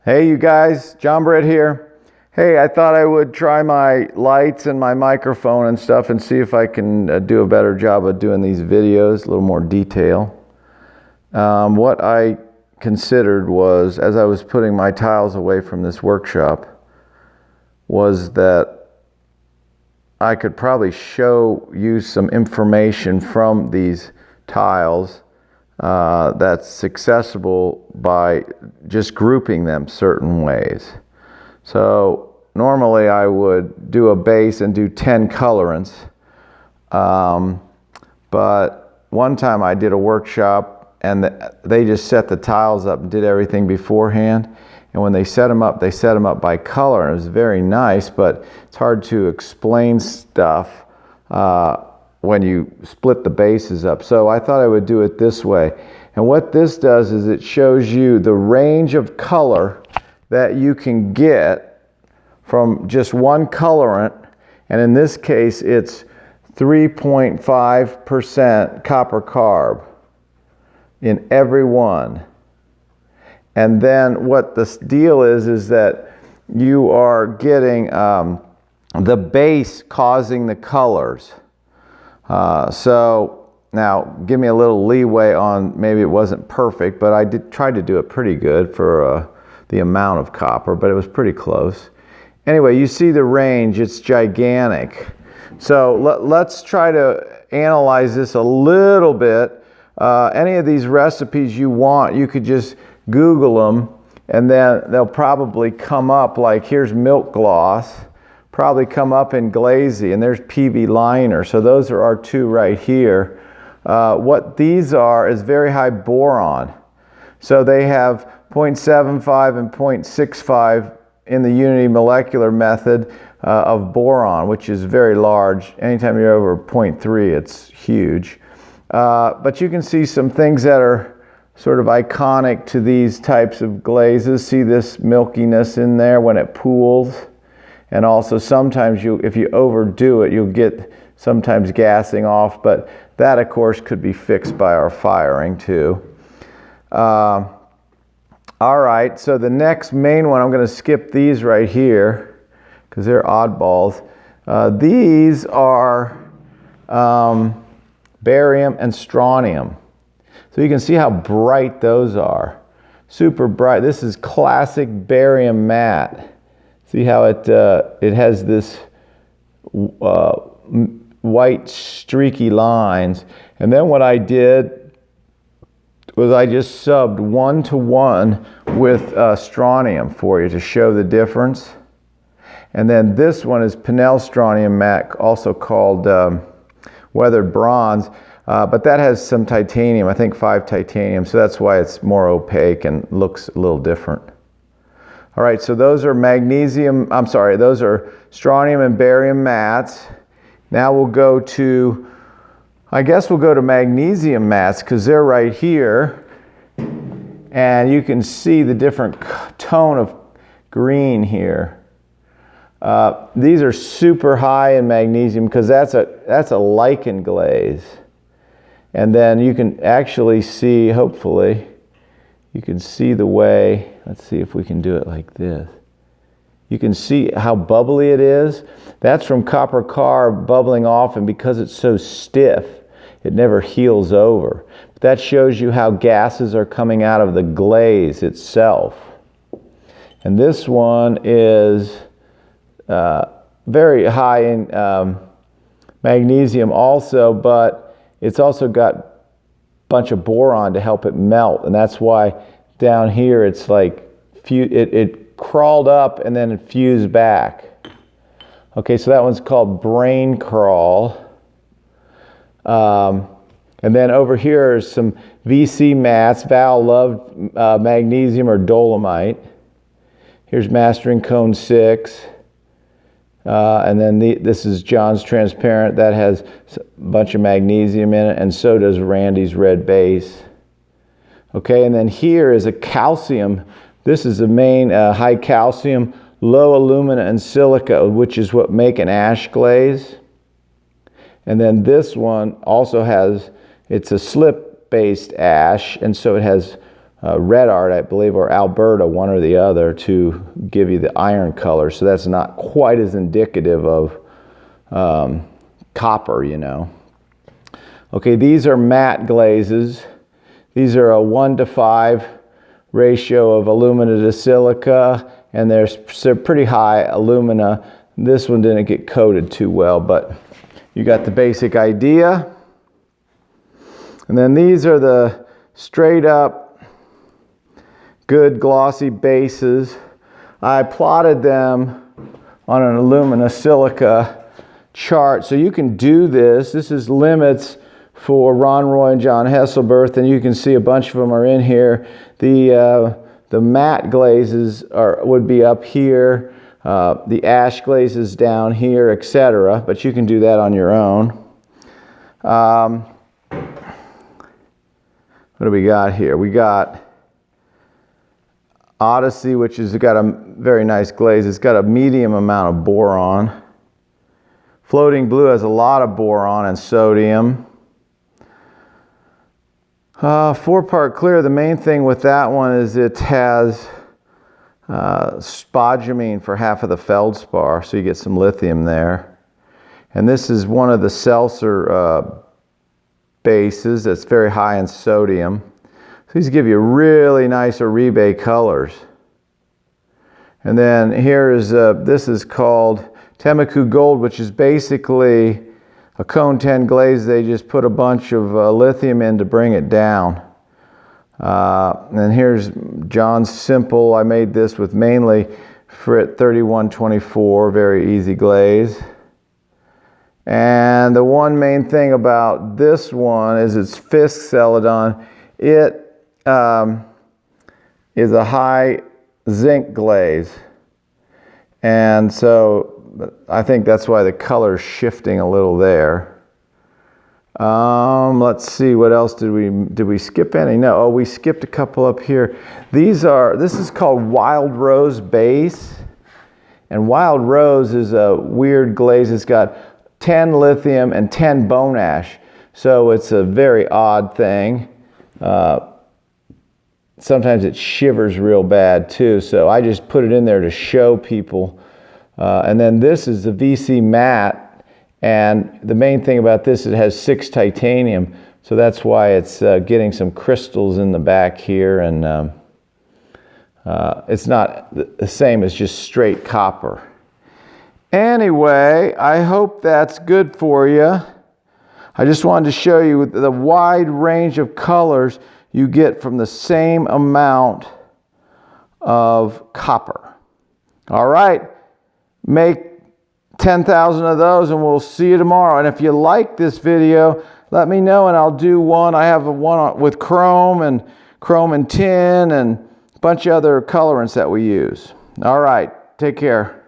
Hey you guys, Britt here. Hey, I thought I would try my lights and my microphone and stuff and see if I can do a better job of doing these videos, a little more detail. What I considered was, as I was putting my tiles away from this workshop, was that I could probably show you some information from these tiles that's accessible by just grouping them certain ways. So normally I would do a base and do 10 colorants, but one time I did a workshop and they just set the tiles up and did everything beforehand, and when they set them up by color, and it was very nice, but it's hard to explain stuff when you split the bases up. So I thought I would do it this way. And what this does is it shows you the range of color that you can get from just one colorant, and in this case it's 3.5% copper carb in every one. And then what this deal is that you are getting the base causing the colors. So now give me a little leeway on maybe it wasn't perfect, but I did try to do it pretty good for the amount of copper, but it was pretty close. Anyway, you see the range, it's gigantic. So let's try to analyze this a little bit. Any of these recipes you want, you could just Google them, and then they'll probably come up, like here's milk gloss, probably come up in Glazing, and there's PV liner. So those are our two right here. What these are is very high boron. So they have 0.75 and 0.65 in the unity molecular method of boron, which is very large. Anytime you're over 0.3, it's huge. But you can see some things that are sort of iconic to these types of glazes. See this milkiness in there when it pools. And also sometimes if you overdo it, you'll get sometimes gassing off, but that of course could be fixed by our firing too. All right, so the next main one, I'm going to skip these right here because they're oddballs. These are barium and strontium. So you can see how bright those are. Super bright. This is classic barium matte. See how it has this white streaky lines. And then what I did was I just subbed 1-to-1 with strontium for you to show the difference. And then this one is Pinel strontium matte, also called weathered bronze. But that has some titanium, I think 5 titanium, so that's why it's more opaque and looks a little different. All right, so those are those are strontium and barium mattes. Now we'll go to, I guess we'll go to magnesium mattes because they're right here. And you can see the different tone of green here. These are super high in magnesium because that's a lichen glaze. And then you can actually see, hopefully, you can see the way, let's see if we can do it like this. You can see how bubbly it is. That's from copper carb bubbling off, and because it's so stiff, it never heals over. But that shows you how gases are coming out of the glaze itself. And this one is very high in magnesium also, but it's also got a bunch of boron to help it melt, and that's why down here it's like it crawled up and then it fused back. Okay, so that one's called brain crawl. And then over here is some VC mats. Val loved magnesium or dolomite. Here's mastering cone 6. And then this is John's transparent. That has a bunch of magnesium in it, and so does Randy's red base. Okay, and then here is a calcium. This is the main high calcium, low alumina and silica, which is what make an ash glaze. And then this one also has, it's a slip-based ash, and so it has red art, I believe, or Alberta, one or the other, to give you the iron color. So that's not quite as indicative of copper, you know. Okay, these are matte glazes. These are a 1:5 ratio of alumina to silica, and they're pretty high alumina. This one didn't get coated too well, but you got the basic idea. And then these are the straight up good glossy bases. I plotted them on an alumina silica chart, so you can do this. This is limits for Ron Roy and John Hesselberth, and you can see a bunch of them are in here. The matte glazes would be up here, the ash glazes down here, etc. But you can do that on your own. What do we got here? We got Odyssey, which has got a very nice glaze. It's got a medium amount of boron. Floating Blue has a lot of boron and sodium. 4-part clear, the main thing with that one is it has spodumene for half of the feldspar, so you get some lithium there. And this is one of the seltzer bases that's very high in sodium. So these give you really nice Oribe colors. And then here is, this is called Temuku Gold, which is basically a cone 10 glaze. They just put a bunch of lithium in to bring it down. And here's John's Simple. I made this with mainly Britt 3124, very easy glaze. And the one main thing about this one is it's Fisk Celadon. It is a high zinc glaze. And so I think that's why the color's shifting a little there. Let's see, what else did we skip any? No, oh, we skipped a couple up here. This is called Wild Rose Base. And Wild Rose is a weird glaze. It's got 10 lithium and 10 bone ash. So it's a very odd thing. Sometimes it shivers real bad too. So I just put it in there to show people. And then this is the VC matte, and the main thing about this, it has 6 titanium, so that's why it's getting some crystals in the back here, and it's not the same as just straight copper. Anyway, I hope that's good for you. I just wanted to show you the wide range of colors you get from the same amount of copper. All right. Make 10,000 of those and we'll see you tomorrow. And if you like this video, let me know and I'll do one. I have one with chrome and tin and a bunch of other colorants that we use. All right, take care.